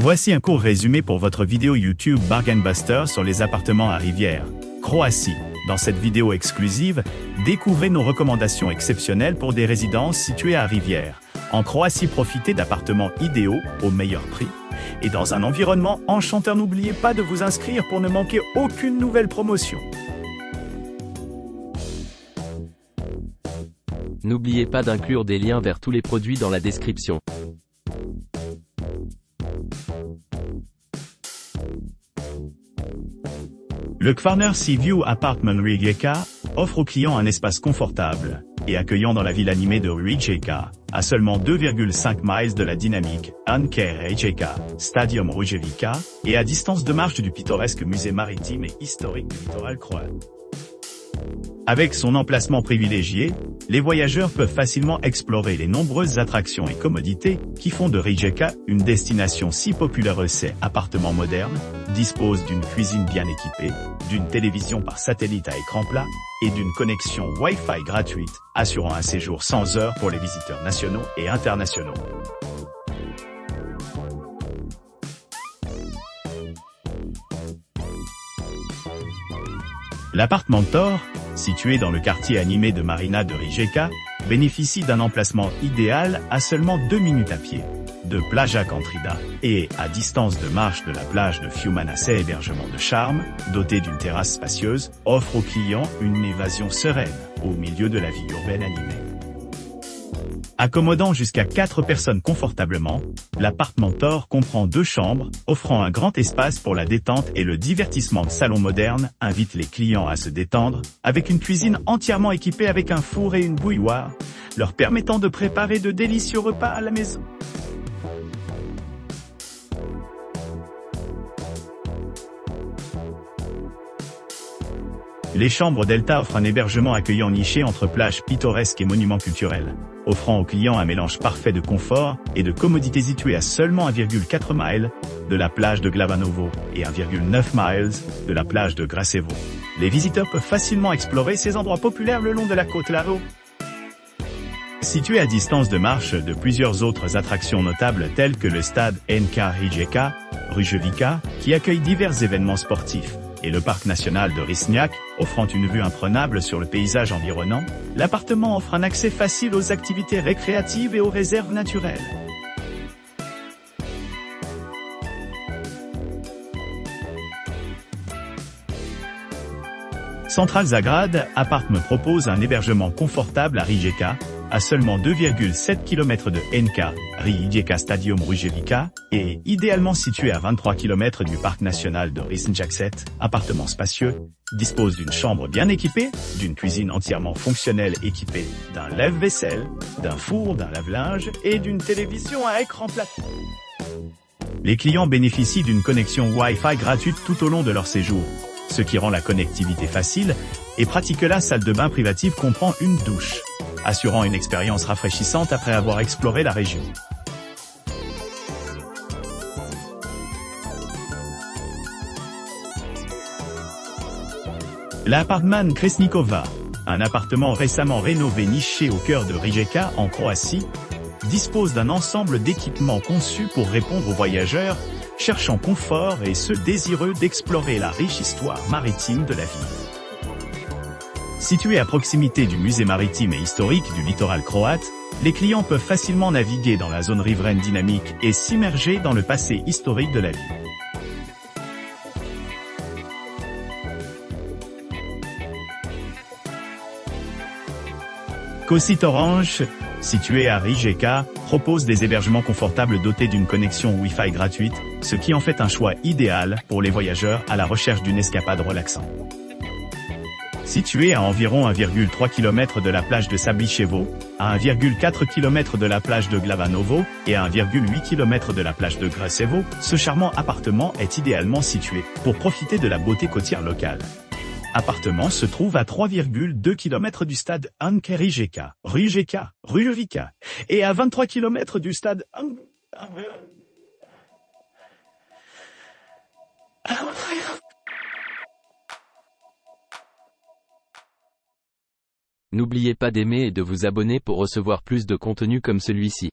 Voici un court résumé pour votre vidéo YouTube Bargain Buster sur les appartements à Rivière, Croatie. Dans cette vidéo exclusive, découvrez nos recommandations exceptionnelles pour des résidences situées à Rivière. En Croatie, profitez d'appartements idéaux au meilleur prix et dans un environnement enchanteur. N'oubliez pas de vous inscrire pour ne manquer aucune nouvelle promotion. N'oubliez pas d'inclure des liens vers tous les produits dans la description. Le Kvarner Sea View Apartment Rijeka offre aux clients un espace confortable et accueillant dans la ville animée de Rijeka, à seulement 2,5 miles de la dynamique Anker Rijeka Stadium Rujevica et à distance de marche du pittoresque musée maritime et historique du littoral croate. Avec son emplacement privilégié, les voyageurs peuvent facilement explorer les nombreuses attractions et commodités qui font de Rijeka une destination si populaire. Ces appartements modernes disposent d'une cuisine bien équipée, d'une télévision par satellite à écran plat et d'une connexion Wi-Fi gratuite, assurant un séjour sans heures pour les visiteurs nationaux et internationaux. L'appartement Thor, situé dans le quartier animé de Marina de Rijeka, bénéficie d'un emplacement idéal à seulement 2 minutes à pied de Plaja Kantrida et à distance de marche de la plage de Fiumana. Cet hébergement de charme, doté d'une terrasse spacieuse, offre aux clients une évasion sereine au milieu de la vie urbaine animée. Accommodant jusqu'à 4 personnes confortablement, l'appartement Thor comprend 2 chambres, offrant un grand espace pour la détente et le divertissement. Le salon moderne invite les clients à se détendre, avec une cuisine entièrement équipée avec un four et une bouilloire, leur permettant de préparer de délicieux repas à la maison. Les chambres Delta offrent un hébergement accueillant niché entre plages pittoresques et monuments culturels, offrant aux clients un mélange parfait de confort et de commodité. Situé à seulement 1,4 miles de la plage de Glavanovo et 1,9 miles de la plage de Gračevo, les visiteurs peuvent facilement explorer ces endroits populaires le long de la côte Laro. Situé à distance de marche de plusieurs autres attractions notables telles que le stade NK Rijeka, Rujevica, qui accueille divers événements sportifs, et le parc national de Risnjak, offrant une vue imprenable sur le paysage environnant, l'appartement offre un accès facile aux activités récréatives et aux réserves naturelles. Central Zagrad Apartment propose un hébergement confortable à Rijeka, à seulement 2,7 km de NK Rijeka Stadium Rujevica, et idéalement situé à 23 km du parc national de Risnjak. Cet appartement spacieux dispose d'une chambre bien équipée, d'une cuisine entièrement fonctionnelle équipée d'un lave-vaisselle, d'un four, d'un lave-linge et d'une télévision à écran plat. Les clients bénéficient d'une connexion Wi-Fi gratuite tout au long de leur séjour, ce qui rend la connectivité facile et pratique. La salle de bain privative comprend une douche, assurant une expérience rafraîchissante après avoir exploré la région. L'appartement Kresnikova, un appartement récemment rénové niché au cœur de Rijeka en Croatie, dispose d'un ensemble d'équipements conçus pour répondre aux voyageurs cherchant confort et ceux désireux d'explorer la riche histoire maritime de la ville. Situé à proximité du musée maritime et historique du littoral croate, les clients peuvent facilement naviguer dans la zone riveraine dynamique et s'immerger dans le passé historique de la ville. Kosit Orange, situé à Rijeka, propose des hébergements confortables dotés d'une connexion Wi-Fi gratuite, ce qui en fait un choix idéal pour les voyageurs à la recherche d'une escapade relaxante. Situé à environ 1,3 km de la plage de Sablichevo, à 1,4 km de la plage de Glavanovo et à 1,8 km de la plage de Gračevo, ce charmant appartement est idéalement situé pour profiter de la beauté côtière locale. Appartement se trouve à 3,2 km du stade Anker Rijeka, Rujevica, et à 23 km du stade N'oubliez pas d'aimer et de vous abonner pour recevoir plus de contenu comme celui-ci.